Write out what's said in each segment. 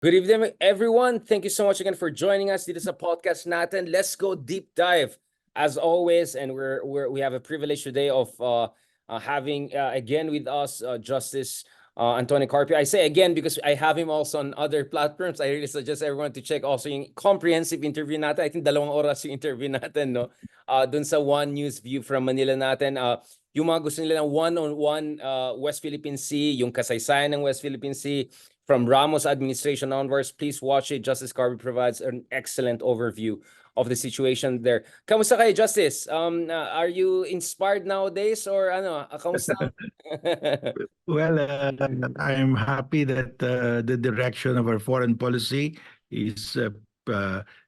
Good evening, everyone. Thank you so much again for joining us. Dito sa podcast natin. Let's go deep dive as always. And we have a privilege today of having again with us Justice Antonio Carpio. I say again because I have him also on other platforms. I really suggest everyone to check also yung comprehensive interview natin. I think 2 oras yung interview natin, no? Dun sa One News View from Manila natin. Yung mga gusto nila ng one-on-one West Philippine Sea, yung kasaysayan ng West Philippine Sea, from Ramos administration onwards, please watch it. Justice Carpio provides an excellent overview of the situation there. Kamusta kayo, Justice? Are you inspired nowadays or ano? Kamusta? Well, I'm happy that the direction of our foreign policy is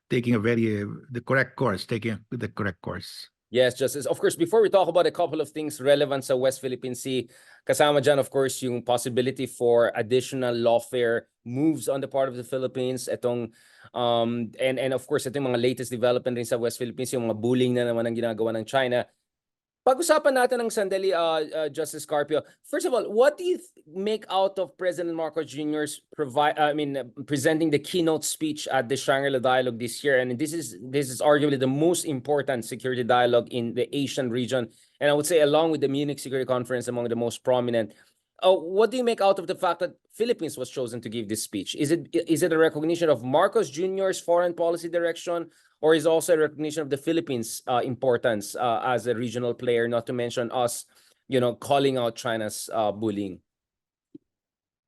taking the correct course, taking the correct course. Yes, Justice. Of course, before we talk about a couple of things relevant sa West Philippine Sea, kasama dyan, of course, yung possibility for additional lawfare moves on the part of the Philippines. And of course, itong mga latest development rin sa West Philippines, yung mga bullying na naman ang ginagawa ng China. Pag-usapan natin ng sandali, Justice Carpio. First of all, what do you make out of President Marcos Jr.'s presenting the keynote speech at the Shangri-La Dialogue this year? And this is arguably the most important security dialogue in the Asian region, and I would say along with the Munich Security Conference, among the most prominent. What do you make out of the fact that Philippines was chosen to give this speech? Is it a recognition of Marcos Jr.'s foreign policy direction, or is also a recognition of the Philippines' importance as a regional player, not to mention us, calling out China's bullying?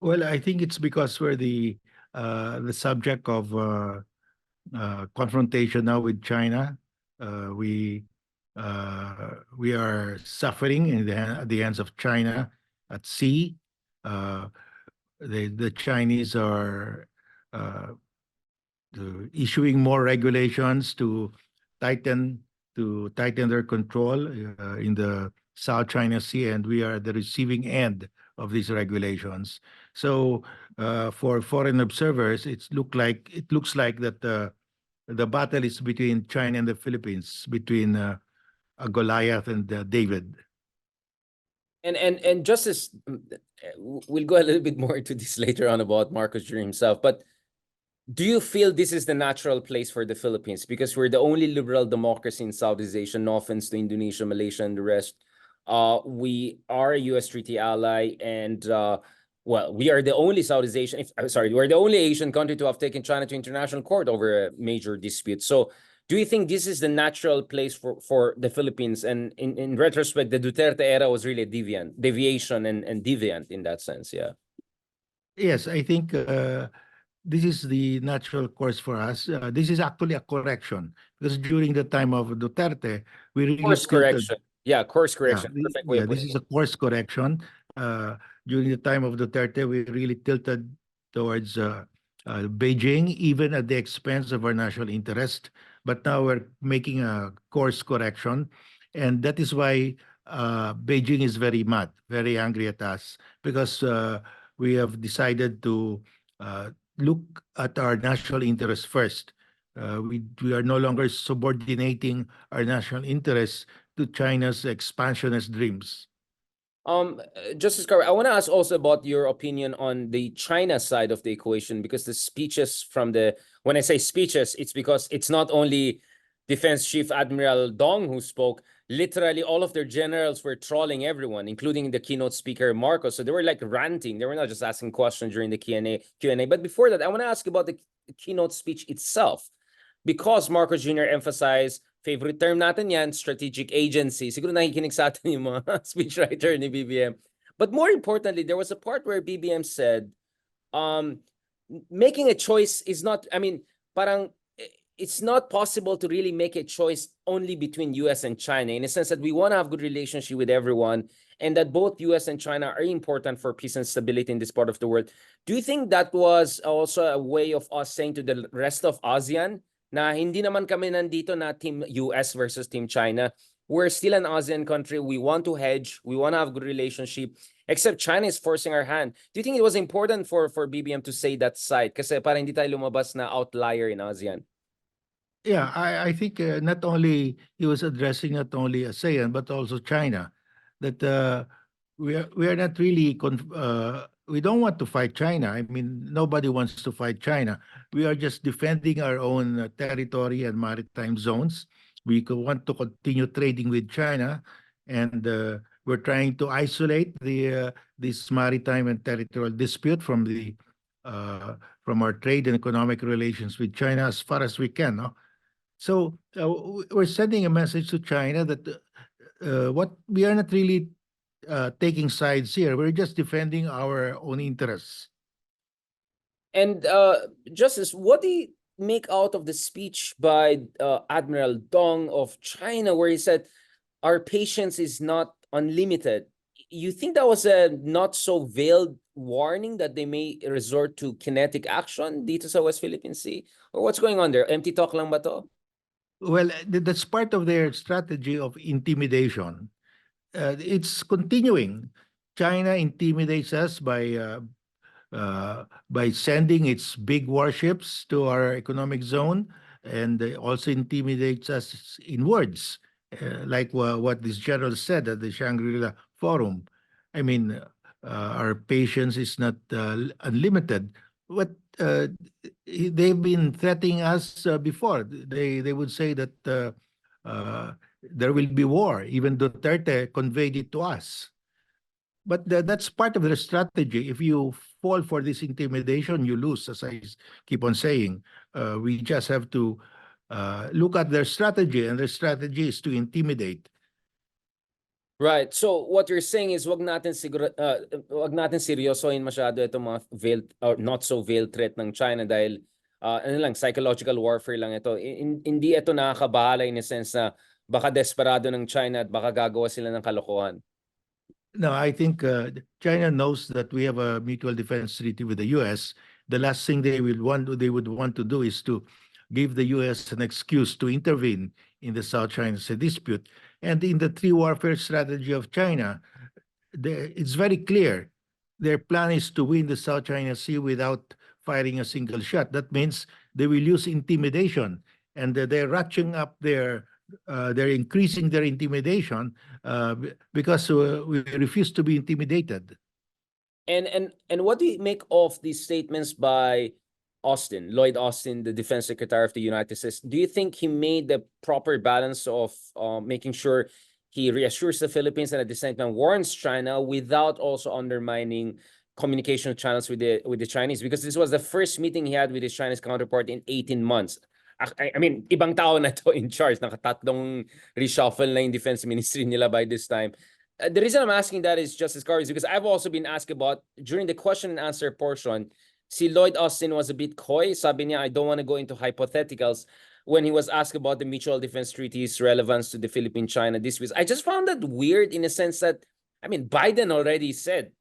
Well, I think it's because we're the subject of confrontation now with China. We are suffering at the hands of China at sea. The Chinese are issuing more regulations to tighten their control in the South China Sea, and we are the receiving end of these regulations. So for foreign observers, it looks like that the battle is between China and the Philippines, between a Goliath and David. And Justice, we'll go a little bit more into this later on about Marcos Jr. himself, but do you feel this is the natural place for the Philippines? Because we're the only liberal democracy in Southeast Asia, no offense to Indonesia, Malaysia, and the rest. We are a U.S. treaty ally, and we are the only Southeast Asian, we're the only Asian country to have taken China to international court over a major dispute. So do you think this is the natural place for the Philippines? And in retrospect, the Duterte era was really a deviation and deviant in that sense, yeah. Yes, I think this is the natural course for us. This is actually a correction, because during the time of Duterte, we really course correction. Yeah, course correction. Perfect way of this is a course correction. During the time of Duterte, we really tilted towards Beijing, even at the expense of our national interest. But now we're making a course correction, and that is why Beijing is very mad, very angry at us, because we have decided to look at our national interest first. We are no longer subordinating our national interests to China's expansionist dreams. Justice Carpio, I want to ask also about your opinion on the China side of the equation, because the speeches when I say speeches, it's because it's not only Defense Chief Admiral Dong who spoke. Literally all of their generals were trolling everyone, including the keynote speaker Marcos. So they were like ranting. They were not just asking questions during the Q&A. But before that, I want to ask about the keynote speech itself, because Marcos Jr. emphasized, favorite term natin yan, strategic agency. Siguro nakikinig sa atin yung mga speechwriter ni BBM. But more importantly, there was a part where BBM said, making a choice is not, it's not possible to really make a choice only between US and China, in a sense that we want to have good relationship with everyone, and that both US and China are important for peace and stability in this part of the world. Do you think that was also a way of us saying to the rest of ASEAN na hindi naman kami nandito na team US versus team China? We're still an ASEAN country. We want to hedge. We want to have good relationship. Except China is forcing our hand. Do you think it was important for BBM to say that side? Kasi para hindi tayo lumabas na outlier in ASEAN. Yeah, I think not only he was addressing not only ASEAN but also China, that we are not really we don't want to fight China. I mean, nobody wants to fight China. We are just defending our own territory and maritime zones. Want to continue trading with China, and we're trying to isolate this maritime and territorial dispute uh, from our trade and economic relations with China as far as we can. No? So we're sending a message to China that what we are not really taking sides here. We're just defending our own interests. And Justice, what do you make out of the speech by Admiral Dong of China, where he said, "Our patience is not unlimited"? You think that was a not so veiled warning that they may resort to kinetic action dito sa West Philippine Sea? Or what's going on there? Empty talk lang ba to? Well, that's part of their strategy of intimidation. It's continuing. China intimidates us by sending its big warships to our economic zone, and also intimidates us in words, like what this general said at the Shangri-La Forum. I mean, our patience is not unlimited. But they've been threatening us before. They would say that there will be war. Even Duterte conveyed it to us. But that's part of their strategy. If you fall for this intimidation, you lose, as I keep on saying. We just have to look at their strategy, and their strategy is to intimidate. Right. So what you're saying is wag natin seryosohin masyado itong mga veiled or not so veiled threat ng China dahil ano lang, psychological warfare lang ito. Hindi ito nakakabahala in a sense na baka desperado ng China at baka gagawa sila ng kalokohan. No, I think China knows that we have a mutual defense treaty with the U.S. The last thing they would want to do is to give the U.S. an excuse to intervene in the South China Sea dispute. And in the three warfare strategy of China, it's very clear. Their plan is to win the South China Sea without firing a single shot. That means they will use intimidation, and they're ratcheting up they're increasing their intimidation because we refuse to be intimidated. And what do you make of these statements by Lloyd Austin, the Defense Secretary of the United States? Do you think he made the proper balance of making sure he reassures the Philippines and at the same time warns China without also undermining communication channels with the Chinese? Because this was the first meeting he had with his Chinese counterpart in 18 months. I mean, ibang tao na to in charge. Nakatatlong reshuffle na yung defense ministry nila by this time. The reason I'm asking that is, Justice Carpio, is because I've also been asked about, during the question and answer portion, si Lloyd Austin was a bit coy. Sabi niya, I don't want to go into hypotheticals when he was asked about the mutual defense treaty's relevance to the Philippine-China disputes. I just found that weird in a sense that, I mean, Biden already said,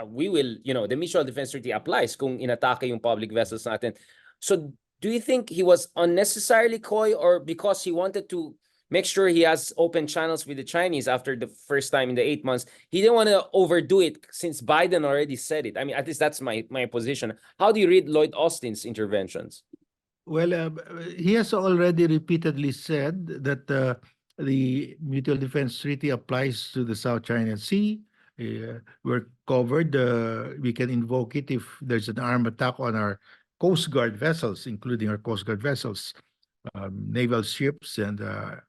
we will, the mutual defense treaty applies kung inatake yung public vessels natin. So do you think he was unnecessarily coy, or because he wanted to make sure he has open channels with the Chinese after the first time in the 8 months, he didn't want to overdo it since Biden already said it? I mean, at least that's my position. How do you read Lloyd Austin's interventions? Well, he has already repeatedly said that the Mutual Defense Treaty applies to the South China Sea. We're covered. We can invoke it if there's an armed attack on our Coast Guard vessels, including our Coast Guard vessels, naval ships, and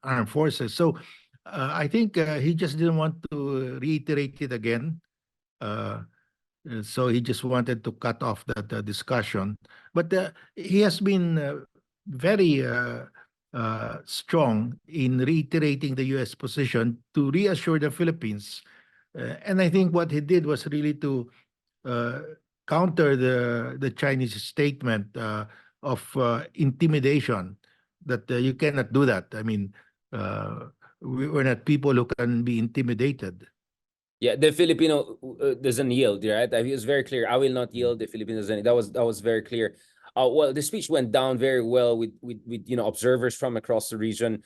armed forces. So I think he just didn't want to reiterate it again. So he just wanted to cut off that discussion. But he has been very strong in reiterating the U.S. position to reassure the Philippines. And I think what he did was really to counter the Chinese statement of intimidation, that you cannot do that. I mean, we're not people who can be intimidated. Yeah, the Filipino doesn't yield, right? He was very clear. I will not yield. The Filipino doesn't. That was very clear. Well, the speech went down very well with observers from across the region,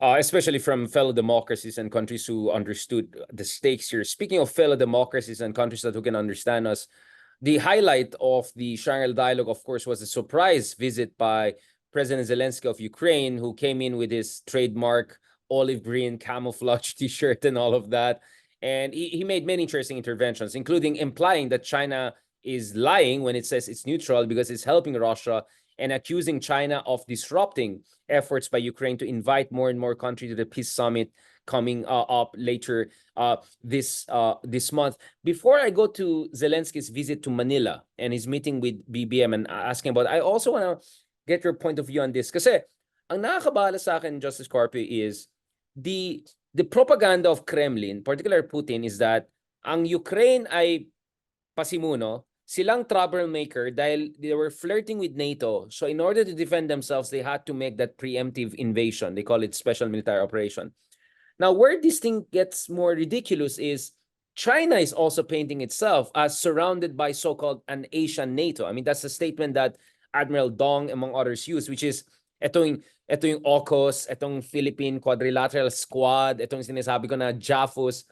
especially from fellow democracies and countries who understood the stakes here. Speaking of fellow democracies and countries who can understand us, the highlight of the Shangri-La dialogue, of course, was a surprise visit by President Zelenskyy of Ukraine, who came in with his trademark olive green camouflage T-shirt and all of that. And he made many interesting interventions, including implying that China is lying when it says it's neutral because it's helping Russia, and accusing China of disrupting efforts by Ukraine to invite more and more countries to the peace summit coming up later this month. Before I go to Zelensky's visit to Manila and his meeting with BBM and asking about, I also want to get your point of view on this. Kasi ang nakakabahala sa akin, Justice Carpio, is the propaganda of Kremlin, particularly Putin, is that ang Ukraine ay pasimuno, silang troublemaker dahil they were flirting with NATO. So in order to defend themselves, they had to make that preemptive invasion. They call it special military operation. Now, where this thing gets more ridiculous is China is also painting itself as surrounded by so-called an Asian NATO. I mean, that's a statement that Admiral Dong, among others, used, which is ito yung AUKUS, itong Philippine Quadrilateral Squad, itong sinasabi ko na JAFUS.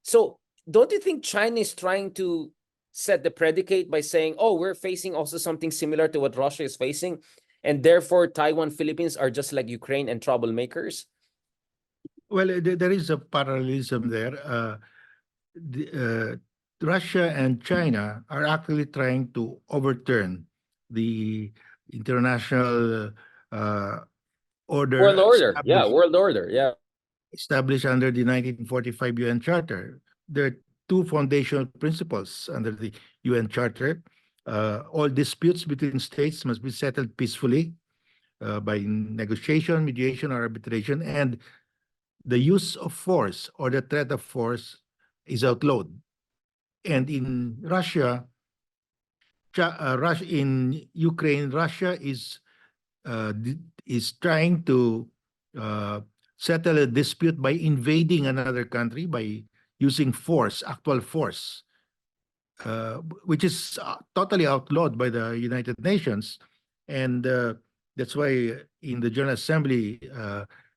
So, don't you think China is trying to set the predicate by saying, oh, we're facing also something similar to what Russia is facing, and therefore Taiwan, Philippines are just like Ukraine and troublemakers? Well, there is a parallelism there. Russia and China are actually trying to overturn the international order World order. Yeah, world order. Yeah. established under the 1945 UN Charter. There are two foundational principles under the UN Charter. All disputes between states must be settled peacefully by negotiation, mediation, or arbitration, and the use of force or the threat of force is outlawed. And in Russia, in Ukraine, Russia is trying to settle a dispute by invading another country by using force, actual force, which is totally outlawed by the United Nations. And that's why in the General Assembly,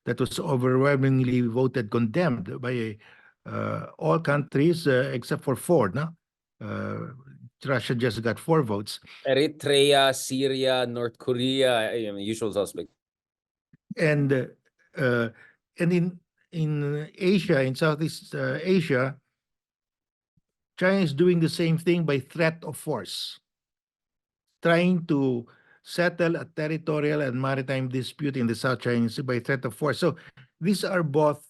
that was overwhelmingly voted condemned by all countries except for four. No? Russia just got 4 votes. Eritrea, Syria, North Korea, usual suspect. And in Asia, in Southeast Asia, China is doing the same thing by threat of force, trying to settle a territorial and maritime dispute in the South China Sea by threat of force. So these are both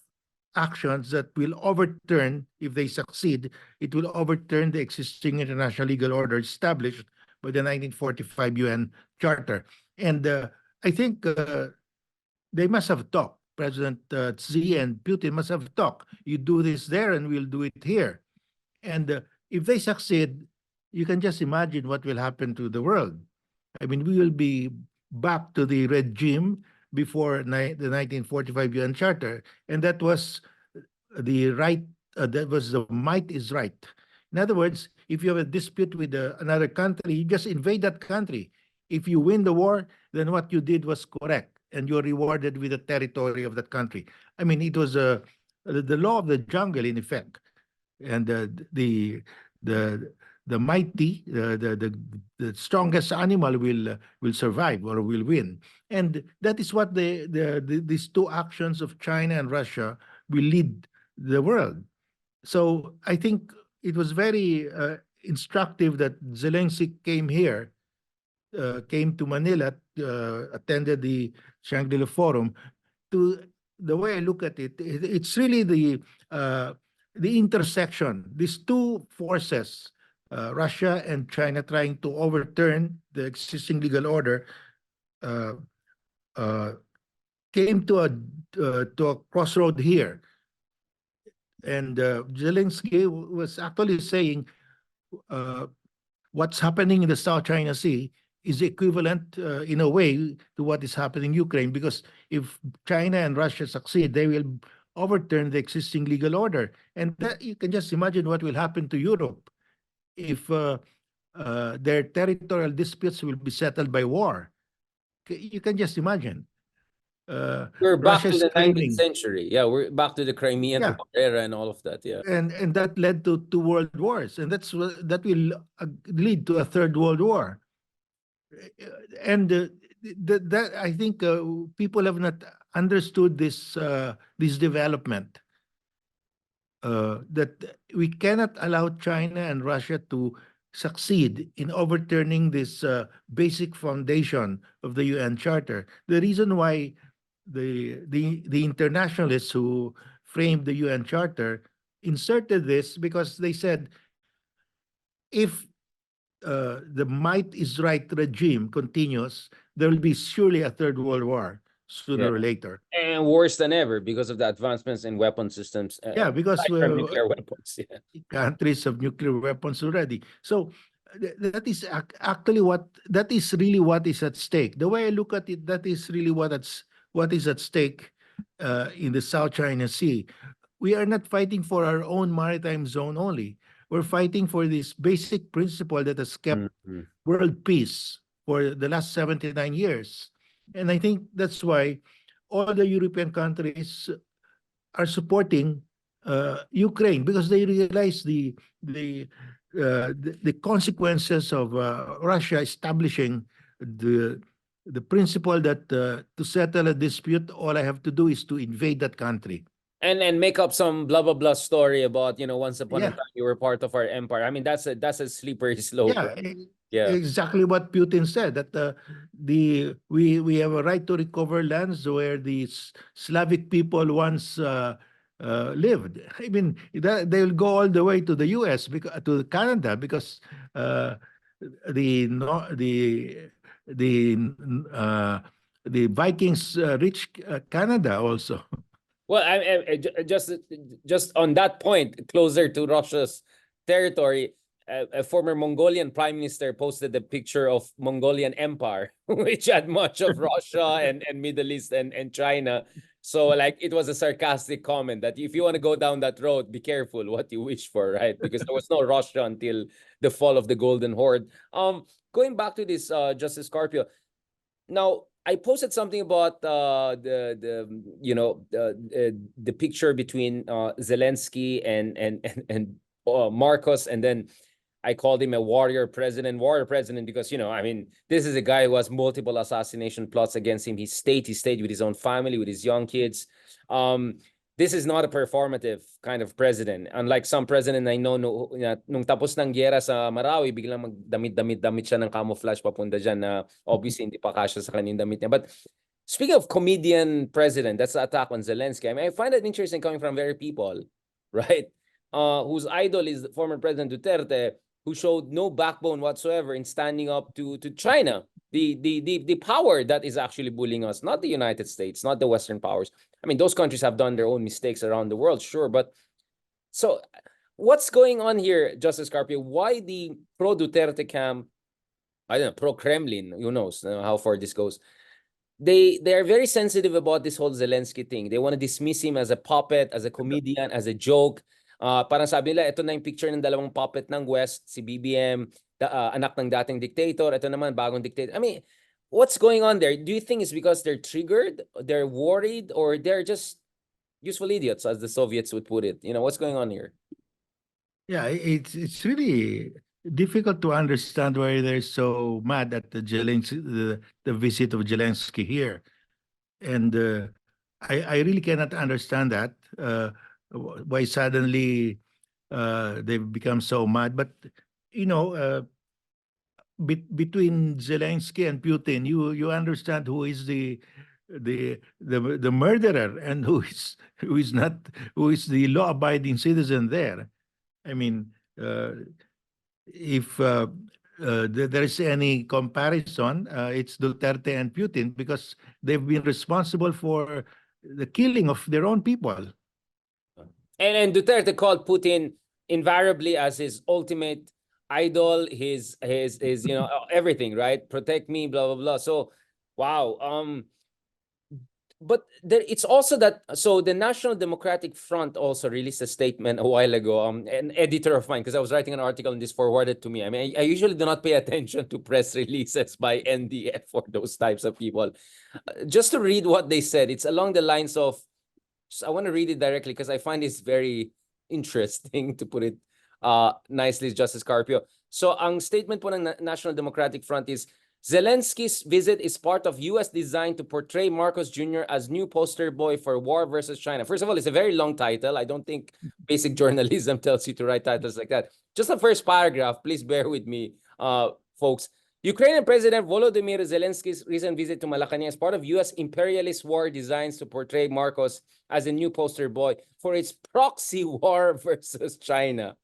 actions that will overturn, if they succeed, it will overturn the existing international legal order established by the 1945 UN Charter. And I think they must have talked. President Xi and Putin must have talked. You do this there and we'll do it here. And if they succeed, you can just imagine what will happen to the world. I mean, we will be back to the regime before the 1945 UN Charter. And that was the right, that was the might is right. In other words, if you have a dispute with another country, you just invade that country. If you win the war, then what you did was correct, and you're rewarded with the territory of that country. I mean, it was the law of the jungle in effect, and the mighty, the strongest animal will survive or will win, and that is what these two actions of China and Russia will lead the world. So I think it was very instructive that Zelenskyy came here, came to Manila, attended the Shangri-La Forum. The way I look at it, it's really the intersection. These two forces, Russia and China, trying to overturn the existing legal order, came to a crossroad here. And Zelenskyy was actually saying what's happening in the South China Sea is equivalent in a way to what is happening in Ukraine, because if China and Russia succeed, they will overturn the existing legal order. And that, you can just imagine what will happen to Europe if their territorial disputes will be settled by war. You can just imagine. We're back Russia to is the 19th claiming, century. Yeah, we're back to the Crimean Yeah. War era and all of that. Yeah. and that led to 2 world wars, and that will lead to a 3rd world war. And that I think people have not understood this development. That we cannot allow China and Russia to succeed in overturning this basic foundation of the UN Charter. The reason why the internationalists who framed the UN Charter inserted this because they said if the might is right regime continues, there will be surely a third world war sooner Yeah. or later. And worse than ever because of the advancements in weapon systems. Yeah, because aside from nuclear weapons. Yeah. countries have nuclear weapons already. So that is actually that is really what is at stake. The way I look at it, that is really what is at stake in the South China Sea. We are not fighting for our own maritime zone only. We're fighting for this basic principle that has kept Mhm. world peace for the last 79 years. And I think that's why all the European countries are supporting Ukraine because they realize the consequences of Russia establishing the the principle that to settle a dispute, all I have to do is to invade that country. And make up some blah blah blah story about, once upon a Yeah, time you were part of our empire. I mean, that's a slippery slope, yeah, right? Yeah. exactly what Putin said that we have a right to recover lands where the Slavic people once lived. I mean, they'll go all the way to the U.S. because to Canada because uh, the no, the uh, the Vikings reached Canada also. Well, just on that point, closer to Russia's territory, a former Mongolian prime minister posted a picture of Mongolian Empire, which had much of Russia and Middle East and China. So, like, it was a sarcastic comment that if you want to go down that road, be careful what you wish for, right? Because there was no Russia until the fall of the Golden Horde. Going back to this, Justice Carpio. Now, I posted something about the picture between Zelenskyy and Marcos, and then I called him a warrior president because I mean, this is a guy who has multiple assassination plots against him. He stayed with his own family, with his young kids. This is not a performative kind of president. Unlike some president I know, nung tapos ng gyera sa Marawi, biglang magdamit-damit siya ng camouflage papunta dyan na obviously hindi pa kasya sa kanyang damit niya. But speaking of comedian president, that's the attack on Zelenskyy. I mean, I find it interesting coming from very people, right? Whose idol is former President Duterte, who showed no backbone whatsoever in standing up to China, the power that is actually bullying us, not the United States, not the Western powers. I mean, those countries have done their own mistakes around the world, sure, but so what's going on here, Justice Carpio? Why the pro-Duterte camp, I don't know, pro-Kremlin, who knows how far this goes, they are very sensitive about this whole Zelensky thing. They want to dismiss him as a puppet, as a comedian, as a joke. Parang sabi nila, ito na yung picture ng dalawang puppet ng West, si BBM, anak ng dating dictator, ito naman bagong dictator. I mean, what's going on there? Do you think it's because they're triggered, they're worried, or they're just useful idiots, as the Soviets would put it? What's going on here? Yeah, it's really difficult to understand why they're so mad at the visit of Zelensky here, and I really cannot understand that why suddenly they've become so mad. But you know, between Zelensky and Putin, you understand who is the murderer and who is not, who is the law-abiding citizen there. I mean, if there is any comparison, it's Duterte and Putin because they've been responsible for the killing of their own people. And Duterte called Putin invariably as his ultimate idol, his everything, right? Protect me, blah blah blah. So, wow. But it's also that, so the National Democratic Front also released a statement a while ago. An editor of mine, because I was writing an article and this forwarded to me. I mean, I usually do not pay attention to press releases by NDF or those types of people. Just to read what they said, it's along the lines of, I want to read it directly because I find it's very interesting, to put it nicely, Justice Carpio. So ang statement po ng National Democratic Front is, Zelensky's visit is part of U.S. design to portray Marcos Jr. as new poster boy for war versus China. First of all, it's a very long title. I don't think basic journalism tells you to write titles like that. Just the first paragraph, please bear with me, folks. Ukrainian President Volodymyr Zelensky's recent visit to Malacanang is part of U.S. imperialist war designs to portray Marcos as a new poster boy for its proxy war versus China.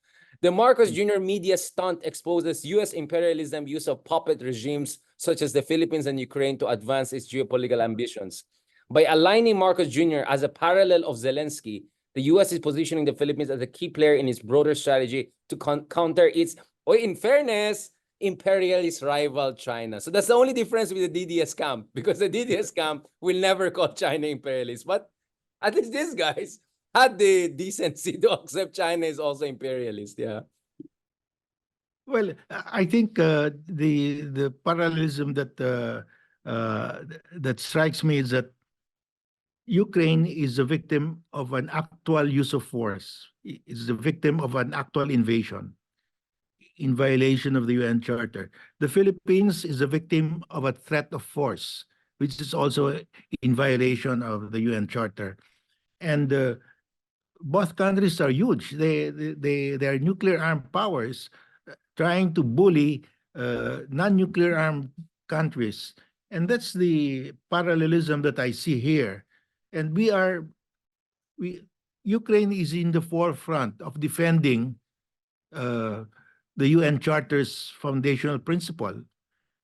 The Marcos Jr. media stunt exposes U.S. imperialism use of puppet regimes such as the Philippines and Ukraine to advance its geopolitical ambitions. By aligning Marcos Jr. as a parallel of Zelensky, the U.S. is positioning the Philippines as a key player in its broader strategy to counter its, in fairness, imperialist rival China. So that's the only difference with the DDS camp, because the DDS camp will never call China imperialist. But at least these guys had the decency to accept China is also imperialist. Yeah. Well, I think the parallelism that strikes me is that Ukraine is a victim of an actual use of force. Is the victim of an actual invasion in violation of the UN Charter. The Philippines is a victim of a threat of force, which is also in violation of the UN Charter. And both countries are huge. They are nuclear armed powers trying to bully non-nuclear armed countries. And that's the parallelism that I see here. And Ukraine is in the forefront of defending the UN Charter's foundational principle.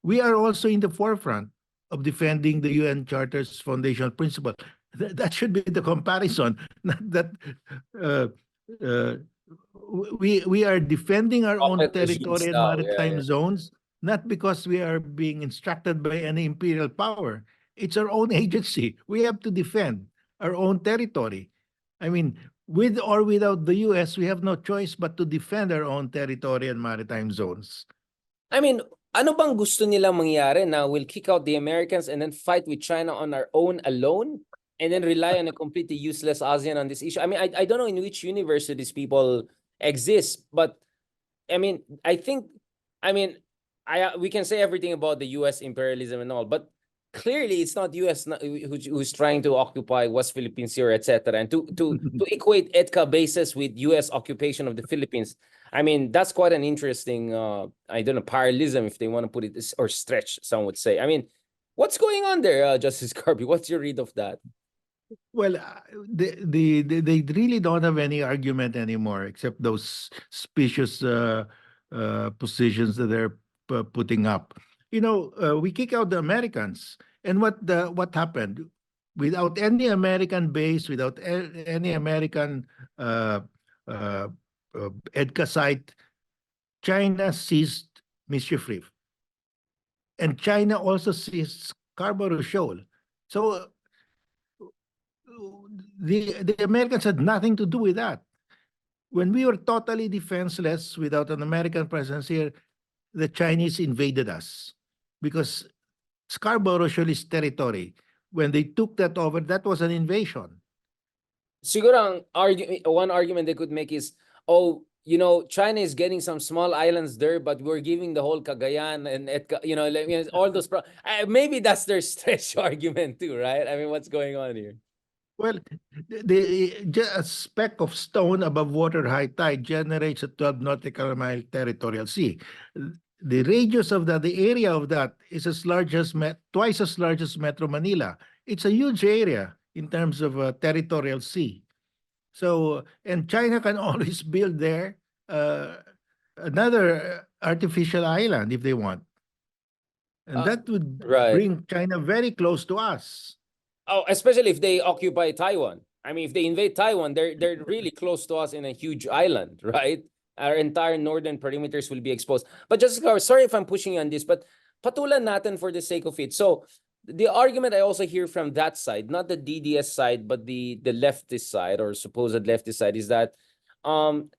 We are also in the forefront of defending the UN Charter's foundational principle. That should be the comparison. Not that we are defending our own Puppet regimes territory and now. maritime zones, not because we are being instructed by any imperial power. It's our own agency. We have to defend our own territory. I mean, with or without the US, we have no choice but to defend our own territory and maritime zones. I mean, ano bang gusto nilang mangyari na we'll kick out the Americans and then fight with China on our own alone and then rely on a completely useless ASEAN on this issue? I mean, I don't know in which universe do these people exist, but I mean, we can say everything about the US imperialism and all, but clearly it's not US who's trying to occupy West Philippine Sea, etc. And to equate EDCA bases with US occupation of the Philippines, I mean, that's quite an interesting, I don't know, parallelism, if they want to put it, or stretch, some would say. I mean, what's going on there, Justice Carpio? What's your read of that? Well, they really don't have any argument anymore except those specious positions that they're putting up. You know, we kick out the Americans, and what happened? Without any American base, without any American uh, EDCA site, China seized Mischief Reef, and China also seized Scarborough Shoal. So the Americans had nothing to do with that. When we were totally defenseless without an American presence here, the Chinese invaded us because Scarborough Shoal is territory. When they took that over, that was an invasion. Siguro one argument they could make is, oh, you know, China is getting some small islands there, but we're giving the whole Cagayan and you know, all those. Maybe that's their stretch argument too, right? I mean, what's going on here? Well, just a speck of stone above water high tide generates a 12 nautical mile territorial sea. The radius of that, the area of that is as large as twice as large as Metro Manila. It's a huge area in terms of territorial sea. So, and China can always build there another artificial island if they want. And that would bring China very close to us. Oh, especially if they occupy Taiwan. I mean, if they invade Taiwan, they're really close to us in a huge island, right? Our entire northern perimeters will be exposed. But just sorry if I'm pushing you on this, but patulan natin for the sake of it. So the argument I also hear from that side, not the DDS side, but the leftist side or supposed leftist side, is that ang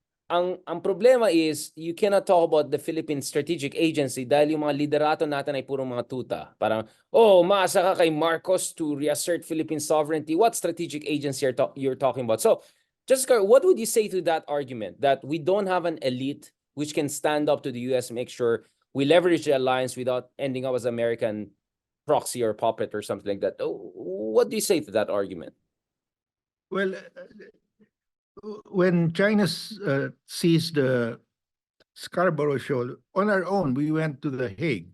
problema is you cannot talk about the Philippine Strategic Agency dahil yung mga liderato natin ay puro mga tuta. Parang, oh, maasa ka kay Marcos to reassert Philippine sovereignty. What strategic agency you're talking about? So, Jessica, what would you say to that argument that we don't have an elite which can stand up to the US and make sure we leverage the alliance without ending up as American proxy or puppet or something like that? What do you say to that argument? Well, when China seized the Scarborough Shoal on our own, we went to The Hague.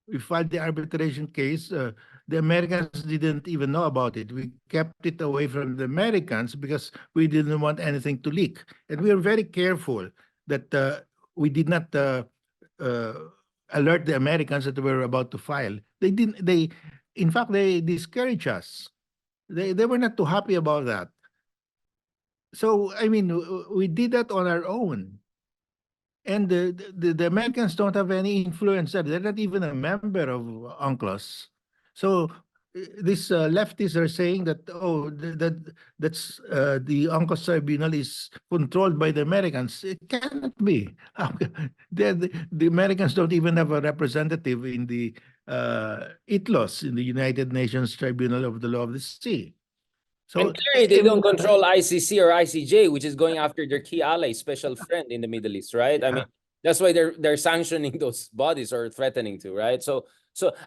We filed the arbitration case. The Americans didn't even know about it. We kept it away from the Americans because we didn't want anything to leak. And we were very careful that we did not uh, alert the Americans that we were about to file. They didn't. In fact, they discouraged us. They were not too happy about that. So I mean, we did that on our own. And the Americans don't have any influence there. They're not even a member of UNCLOS. So these leftists are saying that, oh, that's the UNCLOS tribunal is controlled by the Americans. It cannot be. The Americans don't even have a representative in the ITLOS, in the United Nations Tribunal of the Law of the Sea. And So clearly, they don't control ICC or ICJ, which is going after their key ally, special friend in the Middle East, right? I mean, that's why they're sanctioning those bodies or threatening to, right? So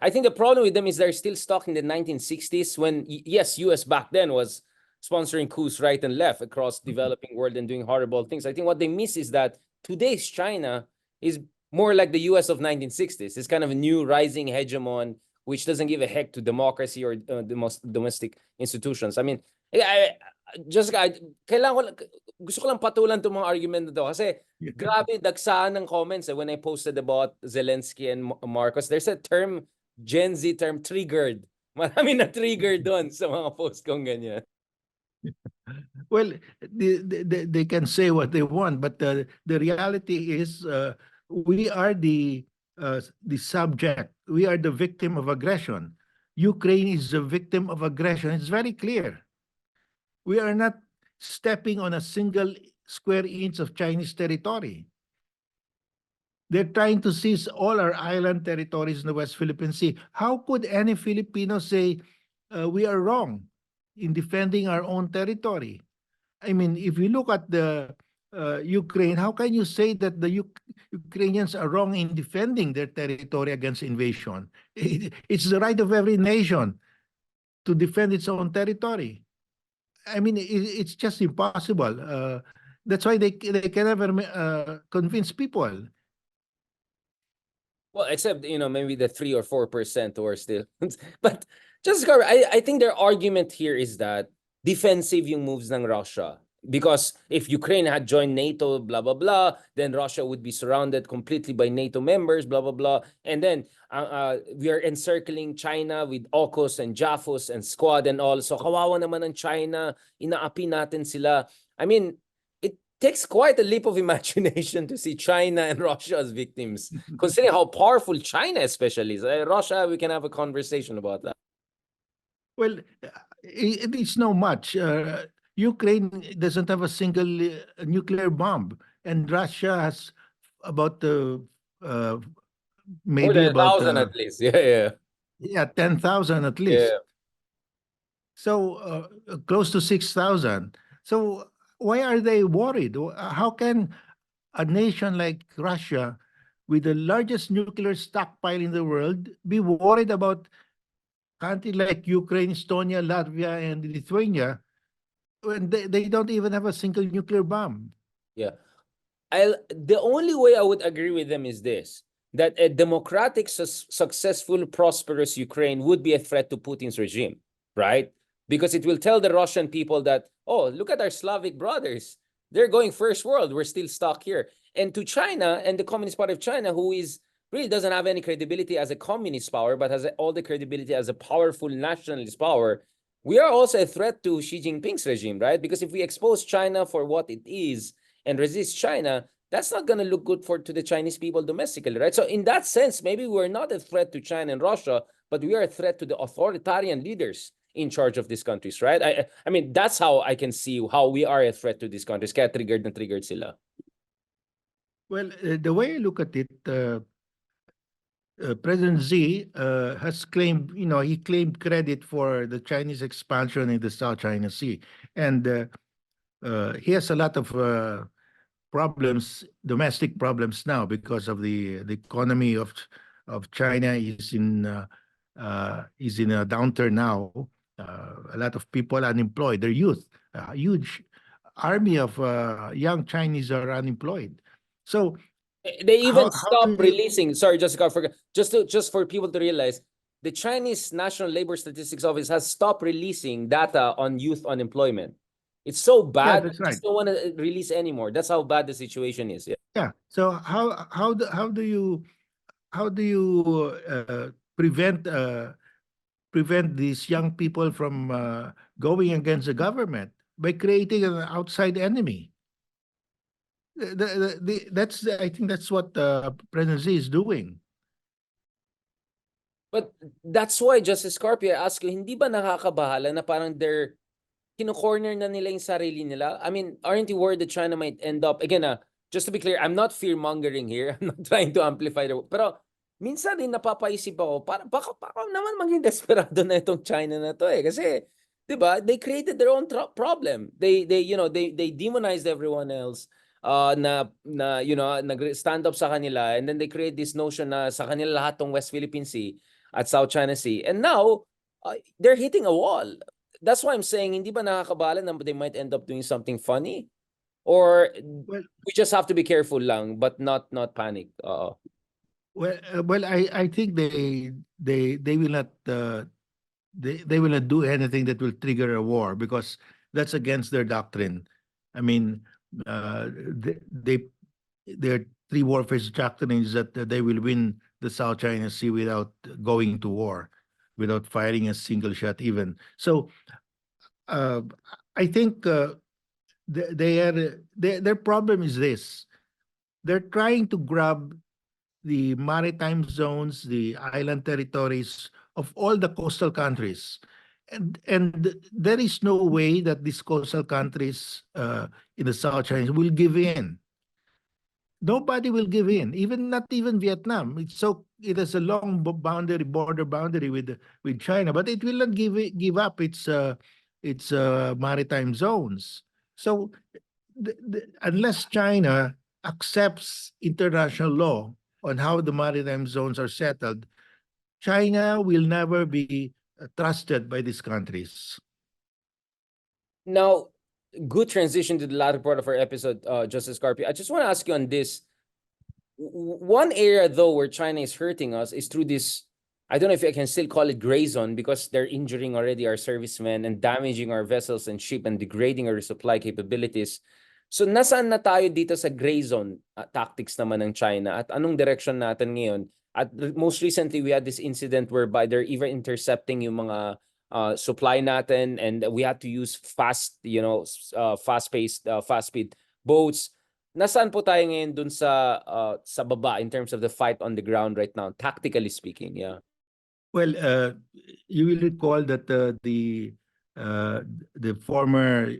I think the problem with them is they're still stuck in the 1960s when, yes, US back then was sponsoring coups right and left across developing world and doing horrible things. I think what they miss is that today's China is more like the US of 1960s. It's kind of a new rising hegemon which doesn't give a heck to democracy or the most domestic institutions. I mean, kailangan ko, gusto ko lang patulan itong mga argument na to kasi grabe dagsaan ng comments when I posted about Zelenskyy and Marcos. There's a term, Gen Z term, triggered. Marami na triggered doon sa mga post kong ganyan. Well, they can say what they want, but the reality is we are the subject. We are the victim of aggression. Ukraine is the victim of aggression. It's very clear. We are not stepping on a single square inch of Chinese territory. They're trying to seize all our island territories in the West Philippine Sea. How could any Filipino say we are wrong in defending our own territory? I mean, if you look at the Ukraine, how can you say that the Ukrainians are wrong in defending their territory against invasion? It's the right of every nation to defend its own territory. I mean, it's just impossible. That's why they can never convince people. Well, except, maybe the 3 or 4% who are still. But just I think their argument here is that defensive yung moves ng Russia. Because if Ukraine had joined NATO, blah, blah, blah, then Russia would be surrounded completely by NATO members, blah, blah, blah. And then we are encircling China with AUKUS and JAFUS and Squad and all. So kawawa naman ng China, inaapi natin sila. I mean, it takes quite a leap of imagination to see China and Russia as victims, considering how powerful China especially is. Russia, we can have a conversation about that. Well, it's no much. Ukraine doesn't have a single nuclear bomb, and Russia has about maybe More than about 1,000 at least. Yeah. 10,000 at least. So close to 6,000. So why are they worried? How can a nation like Russia, with the largest nuclear stockpile in the world, be worried about countries like Ukraine, Estonia, Latvia, and Lithuania when they don't even have a single nuclear bomb? Yeah. The only way I would agree with them is this, that a democratic, successful, prosperous Ukraine would be a threat to Putin's regime, right? Because it will tell the Russian people that, oh, look at our Slavic brothers. They're going first world. We're still stuck here. And to China and the Communist Party of China, who really doesn't have any credibility as a communist power, but has all the credibility as a powerful nationalist power, we are also a threat to Xi Jinping's regime, right? Because if we expose China for what it is and resist China, that's not going to look good to the Chinese people domestically, right? So in that sense, maybe we're not a threat to China and Russia, but we are a threat to the authoritarian leaders in charge of these countries, right? I mean, that's how I can see how we are a threat to these countries. Kaya triggered na triggered sila. Well, the way I look at it, President Xi has claimed, he claimed credit for the Chinese expansion in the South China Sea. And he has a lot of problems, domestic problems now because of the economy of China is in a downturn now. A lot of people unemployed. Their youth, huge army of young Chinese are unemployed. So They even how do stop you? releasing. Sorry, Jessica, forget. Just for people to realize, the Chinese National Labor Statistics Office has stopped releasing data on youth unemployment. It's so Yeah, bad, that's they right. just don't want to release anymore. That's how bad the situation is. Yeah. Yeah. So how do you prevent these young people from going against the government by creating an outside enemy? That's I think that's what President Xi is doing. But that's why, Justice Carpio, I ask you, hindi ba nakakabahala na parang they're kino-corner na nila yung sarili nila? I mean, aren't you worried that China might end up, again, just to be clear, I'm not fear-mongering here. I'm not trying to amplify pero minsan din napapaisip ako, baka naman maging desperado na itong China na to eh. Kasi, di ba, they created their own problem. They demonized everyone else nag-stand up sa kanila, and then they create this notion na sa kanila lahat tong West Philippine Sea at South China Sea. And now, they're hitting a wall. That's why I'm saying, hindi ba nakakabala na they might end up doing something funny? Or Well, we just have to be careful lang, but not panic. well, I think they will not they will not do anything that will trigger a war because that's against their doctrine. I mean, they their three warfare doctrine is that they will win the South China Sea without going to war, without firing a single shot even. So uh, I think their problem is this: they're trying to grab the maritime zones, the island territories of all the coastal countries. And there is no way that these coastal countries in the South China will give in. Nobody will give in, even not even Vietnam. It has a long border boundary with China, but it will not give up its maritime zones. So unless China accepts international law on how the maritime zones are settled, China will never be trusted by these countries. Now, good transition to the latter part of our episode, Justice Carpio. I just want to ask you on this. One area, though, where China is hurting us is through this, I don't know if I can still call it gray zone, because they're injuring already our servicemen and damaging our vessels and ship and degrading our supply capabilities. So nasaan na tayo dito sa gray zone tactics naman ng China, at anong direction natin ngayon? At most recently, we had this incident whereby they're even intercepting yung mga supply natin, and we had to use fast-paced, fast-speed boats. Nasaan po tayo ngayon dun sa baba in terms of the fight on the ground right now, tactically speaking? Yeah. Well, you will recall that the former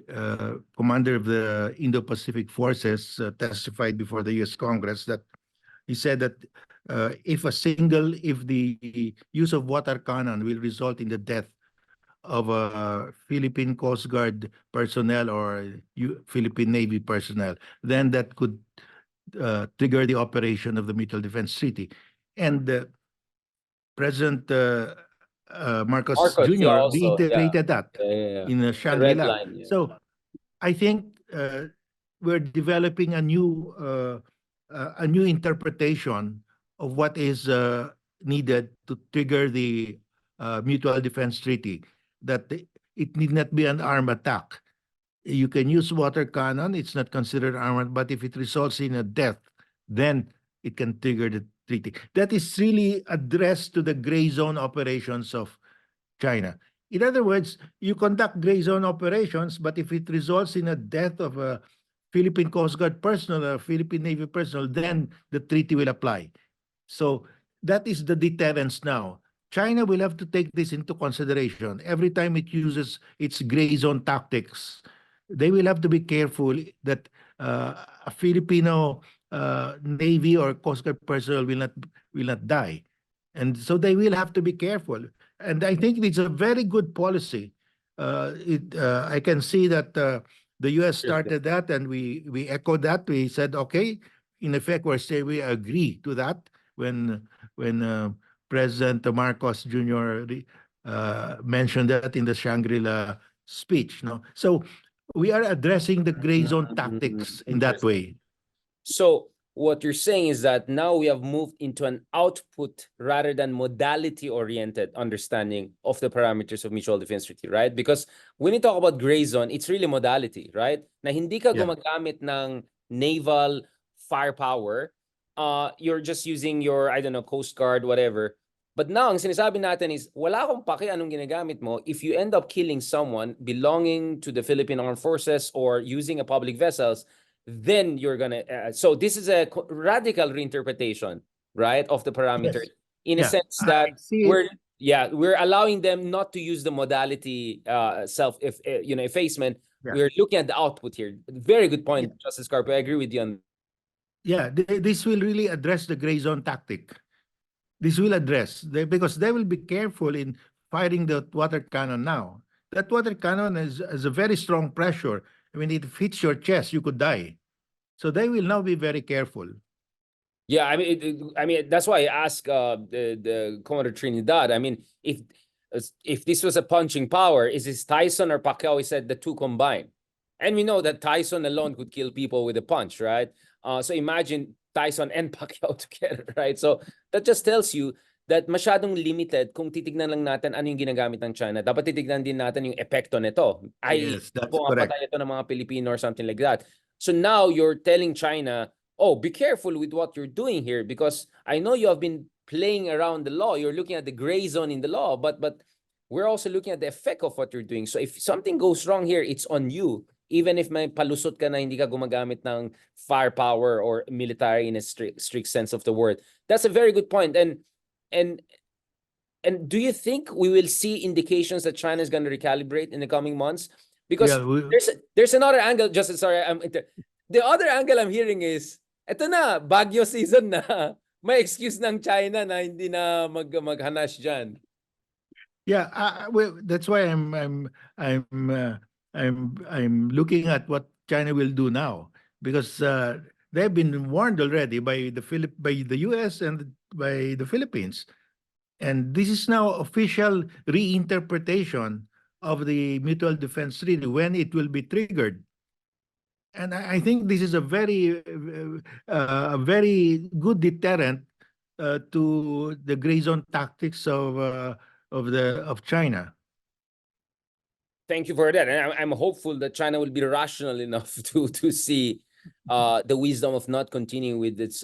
commander of the Indo-Pacific Forces testified before the U.S. Congress that he said that if the use of water cannon will result in the death of a Philippine Coast Guard personnel or Philippine Navy personnel, then that could trigger the operation of the Mutual Defense Treaty. And President Marcos Marcos, yeah, Jr. also, yeah. reiterated that Yeah. in The red Shangri-La. line, yeah. So I think we're developing a new interpretation of what is needed to trigger the Mutual Defense Treaty. That it need not be an armed attack. You can use water cannon; it's not considered armed. But if it results in a death, then it can trigger the treaty. That is really addressed to the gray zone operations of China. In other words, you conduct gray zone operations, but if it results in a death of a Philippine Coast Guard personnel or Philippine Navy personnel, then the treaty will apply. So that is the deterrence now. China will have to take this into consideration every time it uses its gray zone tactics. They will have to be careful that a Filipino Navy or Coast Guard personnel will not die, and so they will have to be careful. And I think it's a very good policy. I can see that the U.S. started that, and we echoed that. We said, okay, in effect, we agree to that when President Marcos Jr. Mentioned that in the Shangri-La speech. No, so We are addressing the gray zone Mm, tactics in that interesting. way. So what you're saying is that now we have moved into an output rather than modality-oriented understanding of the parameters of mutual defense treaty, right? Because when you talk about gray zone, it's really modality, right? Na hindi ka Yeah. gumagamit ng naval firepower, you're just using your, I don't know, Coast Guard, whatever. But now, ang sinasabi natin is, wala akong paki anong ginagamit mo if you end up killing someone belonging to the Philippine Armed Forces or using a public vessels, then you're gonna so this is a radical reinterpretation, right, of the parameter, Yes. in a Yeah. sense I that see it. we're allowing them not to use the modality self if effacement. Yeah. We're looking at the output here. Very good Yeah. point, Justice Carpio. I agree with you on. Yeah. This will really address the gray zone tactic. This will address because they will be careful in firing the water cannon now. That water cannon is a very strong pressure. When it hits your chest, you could die. So they will now be very careful. Yeah, I mean, I mean that's why I asked the Commodore Trinidad. I mean, if this was a punching power, is this Tyson or Pacquiao? He said the two combined, and we know that Tyson alone could kill people with a punch, right? So imagine Tyson and Pacquiao together, right? So that just tells you that masyadong limited kung titignan lang natin ano yung ginagamit ng China. Dapat titignan din natin yung epekto nito. Ay, Yes, that's correct. pumapatay ito ng mga Pilipino or something like that. So now you're telling China, oh, be careful with what you're doing here, because I know you have been playing around the law. You're looking at the gray zone in the law, but we're also looking at the effect of what you're doing. So if something goes wrong here, it's on you. Even if may palusot ka na hindi ka gumagamit ng firepower or military in a strict sense of the word. That's a very good point. And do you think we will see indications that China is going to recalibrate in the coming months? Because Yeah, there's another angle. Just sorry, the other angle I'm hearing is, eto na, Baguio season na. May excuse ng China na hindi na maghanas dyan. yeah. Well, that's why I'm I'm looking at what China will do now because they've been warned already by the U.S. and by the Philippines, and this is now official reinterpretation of the Mutual Defense Treaty when it will be triggered. And I think this is a very good deterrent to the gray zone tactics of China. Thank you for that. And I'm hopeful that China will be rational enough to see the wisdom of not continuing with its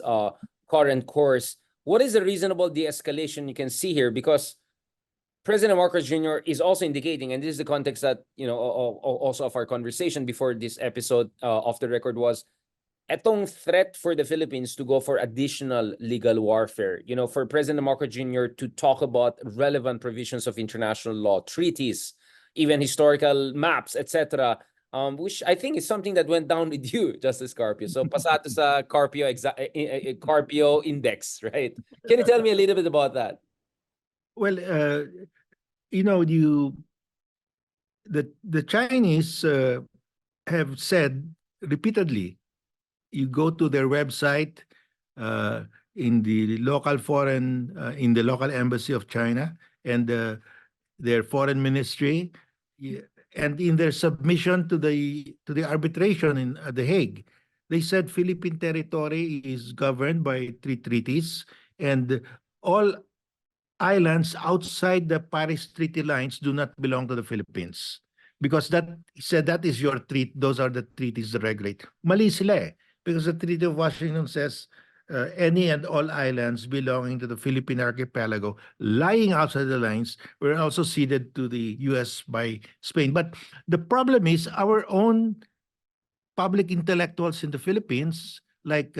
current course. What is the reasonable de-escalation you can see here? Because President Marcos Jr. is also indicating, and this is the context that, also of our conversation before this episode off the record, was etong threat for the Philippines to go for additional legal warfare. For President Marcos Jr. to talk about relevant provisions of international law, treaties, even historical maps, etc., which I think is something that went down with you, Justice Carpio. So pasado sa Carpio index, right? Can you tell me a little bit about that? Well, you know, the Chinese have said repeatedly, you go to their website in the local in the local embassy of China and their foreign ministry, and in their submission to the arbitration in The Hague, they said Philippine territory is governed by 3 treaties, and all islands outside the Paris Treaty lines do not belong to the Philippines. Because that said that is your treat, those are the treaties that regulate. Mali sila eh. Because the Treaty of Washington says any and all islands belonging to the Philippine archipelago lying outside the lines were also ceded to the US by Spain. But the problem is our own public intellectuals in the Philippines, like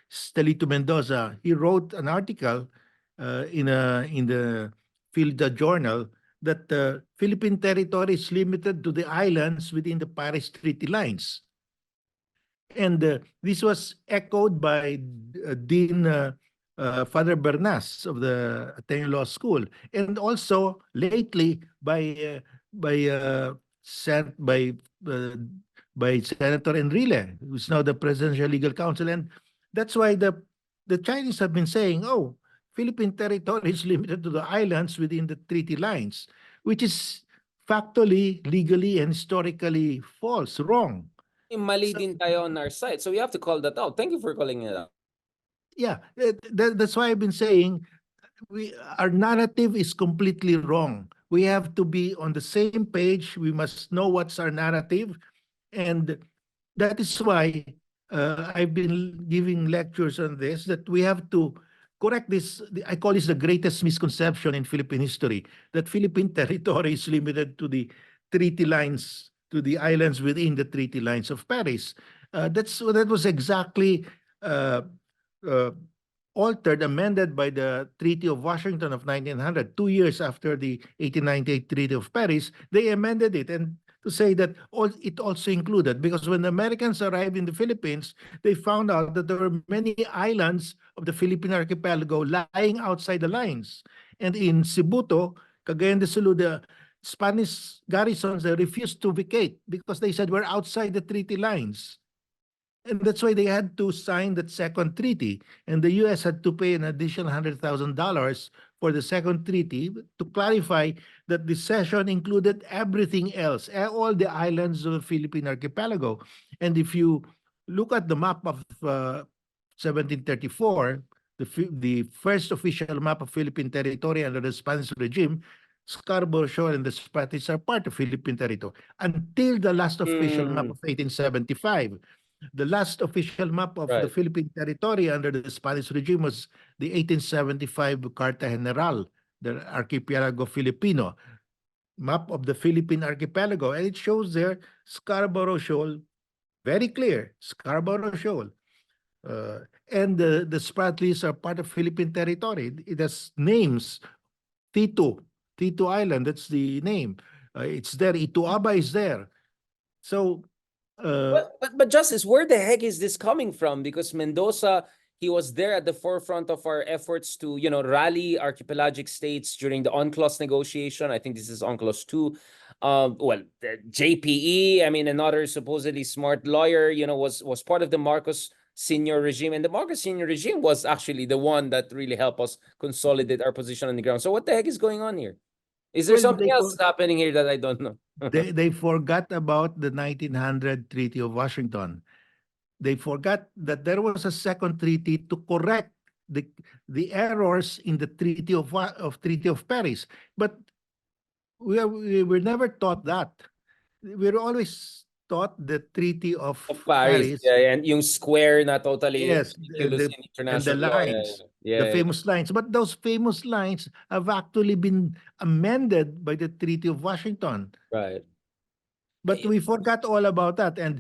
Stelito Mendoza, he wrote an article in the Philda Journal that Philippine territory is limited to the islands within the Paris Treaty lines. And this was echoed by Dean Father Bernas of the Ateneo Law School, and also lately by sent by Senator Enrile, who's now the Presidential Legal Counsel. And that's why the Chinese have been saying, oh, Philippine territory is limited to the islands within the treaty lines, which is factually, legally, and historically false, wrong. Mali So, din tayo on our side. So we have to call that out. Thank you for calling it out. yeah, that's why I've been saying our narrative is completely wrong. We have to be on the same page. We must know what's our narrative, and that is why I've been giving lectures on this, that we have to correct this. I call this the greatest misconception in Philippine history, that Philippine territory is limited to the treaty lines, to the islands within the treaty lines of Paris. That was exactly uh, uh, altered, amended by the Treaty of Washington of 1900, 2 years after the 1898 Treaty of Paris. They amended it, and to say that it also included, because when the Americans arrived in the Philippines, they found out that there were many islands of the Philippine archipelago lying outside the lines. And in Cebuto, Cagayan de Sulu, the Spanish garrisons, they refused to vacate because they said we're outside the treaty lines. And that's why they had to sign that second treaty. And the US had to pay an additional $100,000 for the second treaty to clarify that the cession included everything else, all the islands of the Philippine archipelago. And if you look at the map of 1734, the first official map of Philippine territory under the Spanish regime, Scarborough Shoal and the Spanish are part of Philippine territory until the last official map of 1875. The last official map of the Right. Philippine territory under the Spanish regime was the 1875 Carta General, the Archipelago Filipino, map of the Philippine archipelago. And it shows there Scarborough Shoal, very clear, Scarborough Shoal. And the Spratlys are part of Philippine territory. It has names, Tito, Tito Island, that's the name. It's there, Ituaba is there. So, But Justice, where the heck is this coming from? Because Mendoza, he was there at the forefront of our efforts to, rally archipelagic states during the UNCLOS negotiation. I think this is UNCLOS 2. The JPE, I mean, another supposedly smart lawyer, was part of the Marcos Senior regime. And the Marcos Senior regime was actually the one that really helped us consolidate our position on the ground. So what the heck is going on here? Is there well, something else happening here that I don't know? they forgot about the 1900 Treaty of Washington. They forgot that there was a second treaty to correct the errors in the Treaty of Paris. But we were never taught that. We were always taught the Treaty of Of Paris, Paris. yeah, and yung square na totally Yes, ridiculous in and the international law. lines, the Yeah, famous lines. But those famous lines have actually been amended by the Treaty of Washington. right. But we forgot all about that. And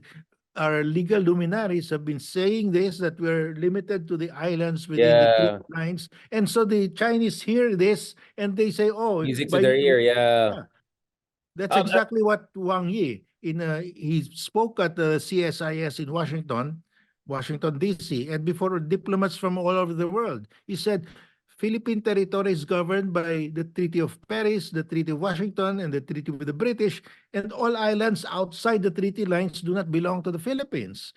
our legal luminaries have been saying this, that we're limited to the islands within the Yeah, treaty lines. And so the Chinese hear this and they say, oh, music to by their ear, yeah. yeah, that's Um, exactly what Wang Yi he spoke at the CSIS in Washington D.C. and before diplomats from all over the world. He said Philippine territory is governed by the Treaty of Paris, the Treaty of Washington, and the Treaty with the British, and all islands outside the treaty lines do not belong to the Philippines.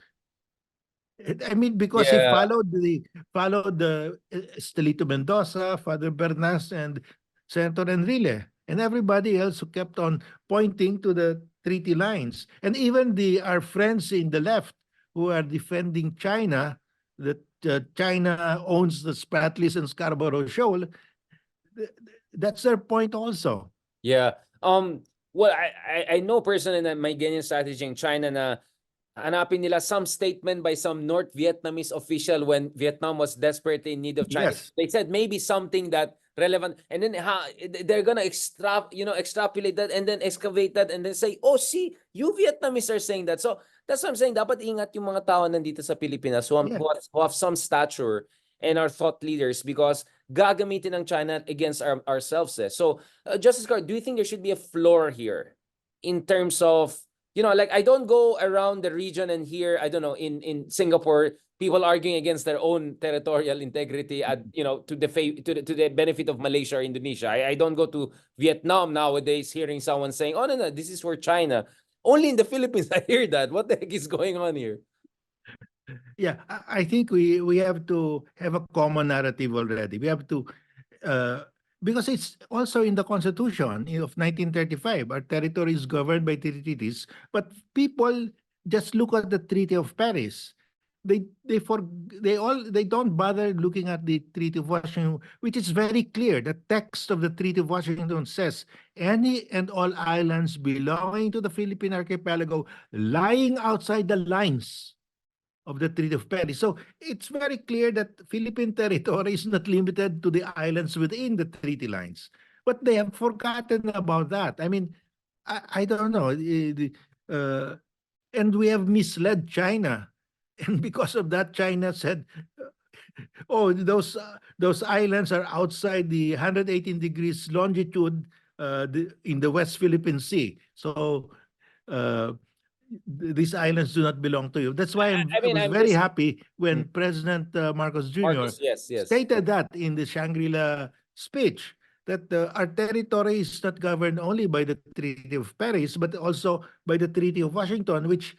I mean, because he yeah, followed the Estelito Mendoza, Father Bernas, and Senator Enrile, and everybody else who kept on pointing to the treaty lines, and even our friends in the left who are defending China, that China owns the Spratlys and Scarborough Shoal. That's their point also. yeah. Well, I know personally na may ganyan strategy in China na hanapin nila some statement by some North Vietnamese official when Vietnam was desperately in need of China. Yes. They said maybe something that relevant, and then they're gonna extrapolate that and then excavate that and then say, oh, see, you Vietnamese are saying that. So that's what I'm saying. Dapat ingat yung mga tao nandito sa Pilipinas who have some stature and our thought leaders, because gagamitin ng China against ourselves. So, Justice Carl, do you think there should be a floor here in terms of, like I don't go around the region and hear, I don't know, in Singapore, people arguing against their own territorial integrity to the benefit of Malaysia or Indonesia. I don't go to Vietnam nowadays hearing someone saying, oh, no, this is for China. Only in the Philippines I hear that. What the heck is going on here? Yeah, I think we have to have a common narrative already. We have to because it's also in the Constitution of 1935. Our territory is governed by treaties, but people just look at the Treaty of Paris. They don't bother looking at the Treaty of Washington, which is very clear. The text of the Treaty of Washington says any and all islands belonging to the Philippine archipelago lying outside the lines of the Treaty of Paris. So it's very clear that Philippine territory is not limited to the islands within the treaty lines. But they have forgotten about that. I mean, I don't know. And we have misled China. And because of that, China said, oh, those islands are outside the 118 degrees longitude in the West Philippine Sea. So these islands do not belong to you. That's why I I mean, was I'm very just happy when President Marcos Jr. Marcos. Yes, yes. stated that in the Shangri-La speech, that our territory is not governed only by the Treaty of Paris, but also by the Treaty of Washington, which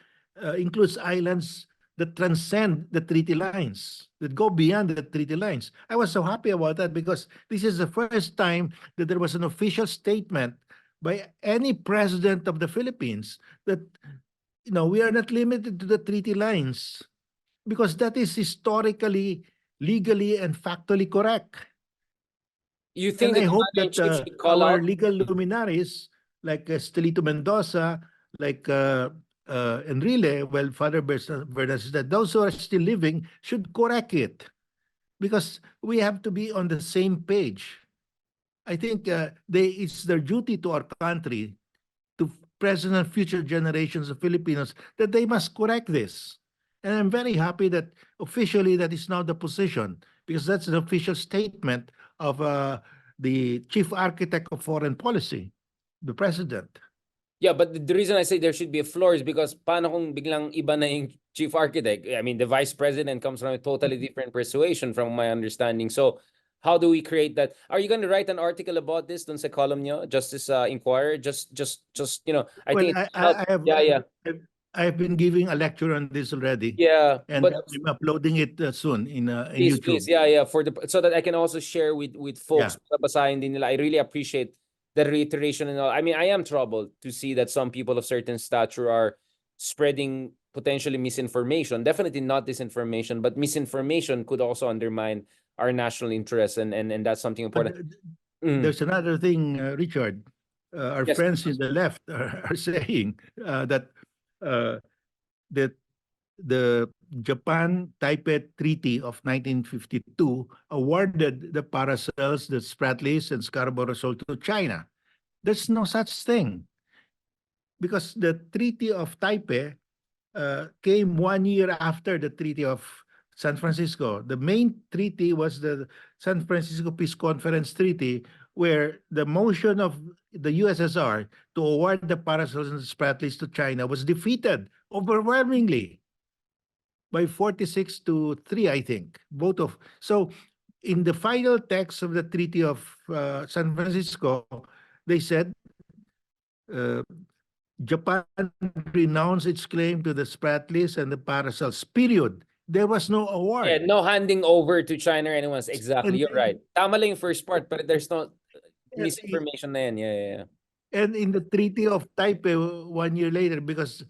includes islands that transcend the treaty lines, that go beyond the treaty lines. I was so happy about that because this is the first time that there was an official statement by any president of the Philippines that we are not limited to the treaty lines because that is historically, legally, and factually correct. You And think the I hope that commander-in-chief should call our out? legal luminaries like Estelito Mendoza, like Enrile, well, Father Bernas, that those who are still living should correct it because we have to be on the same page. I think it's their duty to our country, to present and future generations of Filipinos, that they must correct this. And I'm very happy that officially that is now the position, because that's an official statement of the chief architect of foreign policy, the president. Yeah, but the reason I say there should be a floor is because paano kung biglang iba na yung chief architect? I mean, the vice president comes from a totally different persuasion from my understanding. So how do we create that? Are you going to write an article about this dun sa column nyo? Justice Inquirer? Just, I Well, think it help. Yeah, yeah. I've been giving a lecture on this already, Yeah, and but I'm uploading it soon in please, YouTube. please. Yeah, yeah. So that I can also share with Yeah. folks na basahin din nila. I really appreciate the reiteration and all. I mean, I am troubled to see that some people of certain stature are spreading potentially misinformation. Definitely not disinformation, but misinformation could also undermine our national interests, and that's something But important. Mm. there's another thing, Richard. Our Yes. friends in the left are saying that uh, that the Japan Taipei Treaty of 1952 awarded the Paracels, the Spratlys, and Scarborough Shoal to China. There's no such thing because the Treaty of Taipei came 1 year after the Treaty of San Francisco. The main treaty was the San Francisco Peace Conference Treaty, where the motion of the USSR to award the Paracels and Spratlys to China was defeated overwhelmingly by 46-3, I think. So in the final text of the Treaty of San Francisco, they said uh, Japan renounced its claim to the Spratlys and the Paracels, period. There was no Yeah, award. no handing over to China or anyone else. Exactly, And, you're right. Tama lang yung first part, but there's no and, misinformation na yan. Yeah, yeah, yeah. and in the Treaty of Taipei 1 year later, because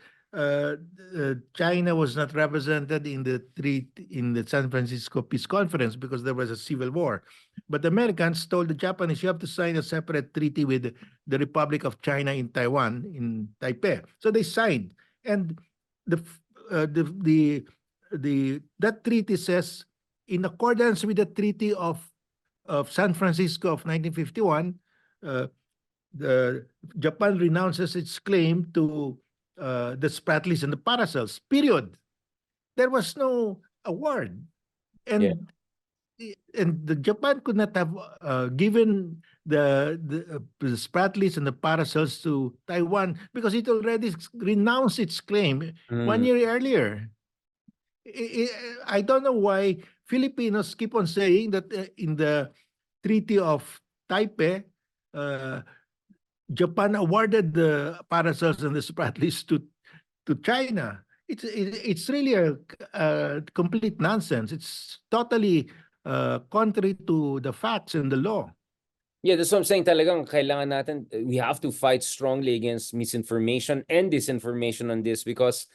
China was not represented in the San Francisco Peace Conference because there was a civil war. But the Americans told the Japanese, you have to sign a separate treaty with the Republic of China in Taiwan, in Taipei. So they signed, and that treaty says, in accordance with the Treaty of San Francisco of 1951, the Japan renounces its claim to the Spratlys and the Paracels. Period. There was no award, Yeah. and the Japan could not have given the Spratlys and the Paracels to Taiwan because it already renounced its claim 1 year earlier. I don't know why Filipinos keep on saying that in the Treaty of Taipei, Japan awarded the Paracels and the Spratlys to China. It's really a complete nonsense. It's totally contrary to the facts and the law. Yeah, that's what I'm saying. Talagang kailangan natin, we have to fight strongly against misinformation and disinformation on this, because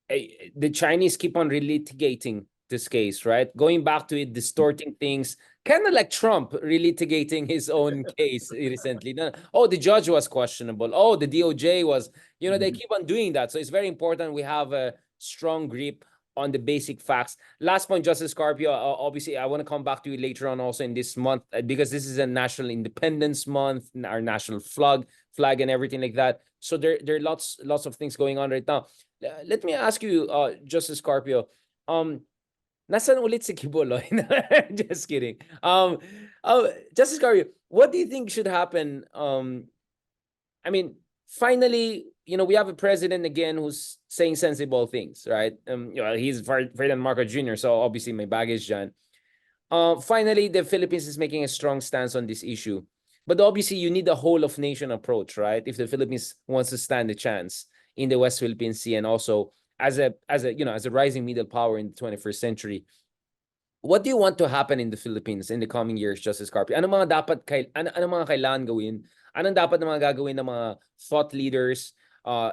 the Chinese keep on relitigating this case, right? Going back to it, distorting things, kind of like Trump relitigating his own case recently. Oh, the judge was questionable. Oh, the DOJ was, they keep on doing that. So it's very important we have a strong grip on the basic facts. Last point, Justice Carpio, obviously, I want to come back to you later on also in this month, because this is a National Independence Month, our national flag and everything like that. So there are lots of things going on right now. Let me ask you, Justice Carpio, nasaan ulit si Kibuloy? Just kidding. Justice Carpio, what do you think should happen? I mean, finally, we have a president again who's saying sensible things, right? He's Ferdinand Marcos Jr., so obviously my baggage dyan. Finally, the Philippines is making a strong stance on this issue. But obviously, you need a whole of nation approach, right? If the Philippines wants to stand a chance in the West Philippine Sea, and also as a rising middle power in the 21st century. What do you want to happen in the Philippines in the coming years, Justice Carpio? Ano mga mga kailangan gawin? Anong dapat na mga gagawin ng mga thought leaders,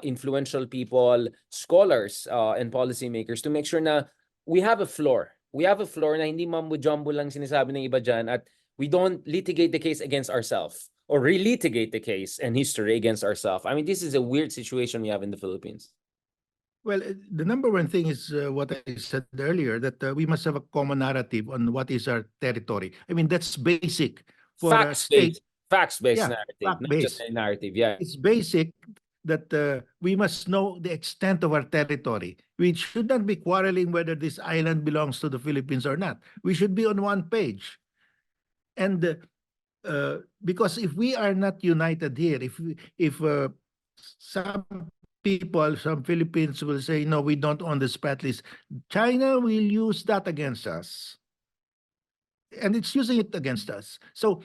influential people, scholars, and policymakers to make sure na we have a floor. We have a floor na hindi mambo-jumbo lang sinasabi ng iba dyan, at we don't litigate the case against ourselves or relitigate the case and history against ourselves. I mean, this is a weird situation we have in the Philippines. Well, the number one thing is what I said earlier, that we must have a common narrative on what is our territory. I mean, that's basic for a state. Facts-based Yeah, narrative, not just fact-based. a narrative. Yeah. It's basic that we must know the extent of our territory. We should not be quarreling whether this island belongs to the Philippines or not. We should be on one page. And because if we are not united here, if some people, some Philippines will say, no, we don't own the spat list, China will use that against us. And it's using it against us. So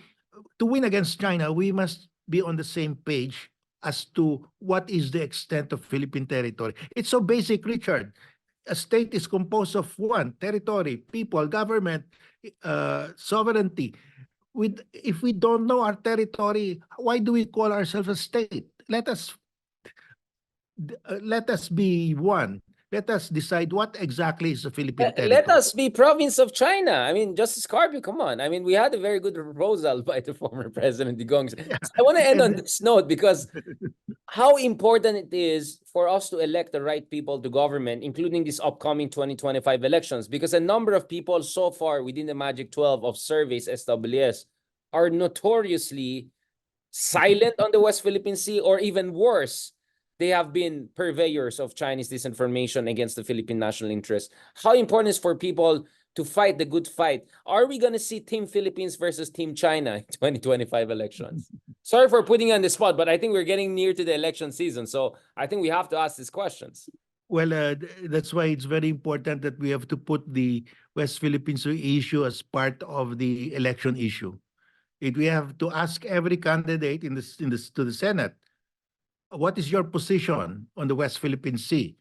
to win against China, we must be on the same page as to what is the extent of Philippine territory. It's so basic, Richard. A state is composed of one, territory, people, government, sovereignty. If we don't know our territory, why do we call ourselves a state? Let us be one. Let us decide what exactly is the Philippine territory. Let us be province of China. I mean, Justice Carpio, come on. I mean, we had a very good proposal by the former President Digong. Yeah. I want to end on this note, because how important it is for us to elect the right people to government, including these upcoming 2025 elections, because a number of people so far within the Magic 12 of surveys, SWS, are notoriously silent on the West Philippine Sea, or even worse, they have been purveyors of Chinese disinformation against the Philippine national interest. How important is for people to fight the good fight? Are we going to see Team Philippines versus Team China in 2025 elections? Sorry for putting you on the spot, but I think we're getting near to the election season. So I think we have to ask these questions. Well, that's why it's very important that we have to put the West Philippines issue as part of the election issue. We have to ask every candidate to the Senate, what is your position on the West Philippine Sea?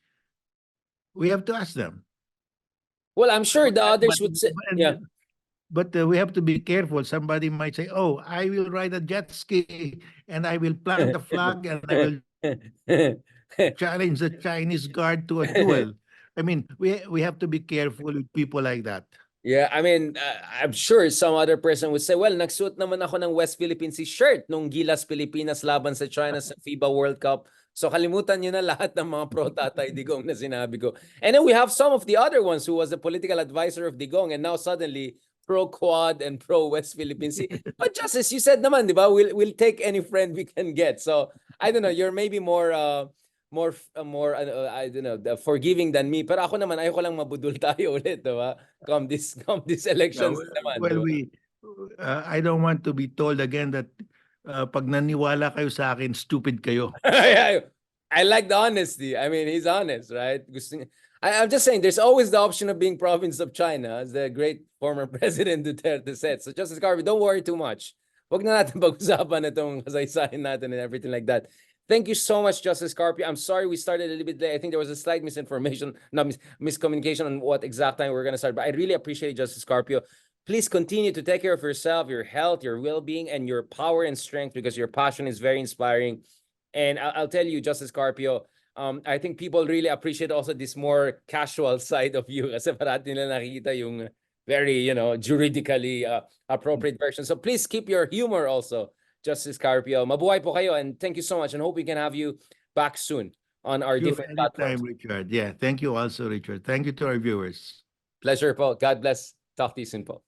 We have to ask them. Well, I'm sure the others would say, yeah. But we have to be careful. Somebody might say, oh, I will ride a jet ski and I will plant the flag and I will challenge the Chinese guard to a duel. I mean, we have to be careful with people like that. Yeah, I mean, I'm sure some other person would say, well, nagsuot naman ako ng West Philippine Sea shirt nung Gilas Pilipinas laban sa China sa FIBA World Cup. So kalimutan nyo na lahat ng mga pro-Tatay Digong na sinabi ko. And then we have some of the other ones who was a political advisor of Digong and now suddenly pro-Quad and pro-West Philippine Sea. But just as you said naman, di ba, we'll take any friend we can get. So I don't know, you're maybe more I don't know, forgiving than me. Pero ako naman, ayoko lang mabudol tayo ulit, diba? Come this elections naman. Well, diba? I don't want to be told again that pag naniwala kayo sa akin, stupid kayo. I like the honesty. I mean, he's honest, right? I'm just saying, there's always the option of being province of China, as the great former President Duterte said. So Justice Carpio, don't worry too much. Wag na natin pag-usapan itong kasaysayan natin and everything like that. Thank you so much, Justice Carpio. I'm sorry we started a little bit late. I think there was a slight misinformation, miscommunication on what exact time we're going to start. But I really appreciate Justice Carpio. please continue to take care of yourself, your health, your well-being, and your power and strength, because your passion is very inspiring. And I'll tell you, Justice Carpio, I think people really appreciate also this more casual side of you, kasi parati nila nakikita yung very, juridically appropriate version. So please keep your humor also, Justice Carpio. Mabuhay po kayo, and thank you so much, and hope we can have you back soon on our Sure, different anytime, platforms. Richard. Yeah, thank you also, Richard. Thank you to our viewers. Pleasure po. God bless. Talk to you soon po.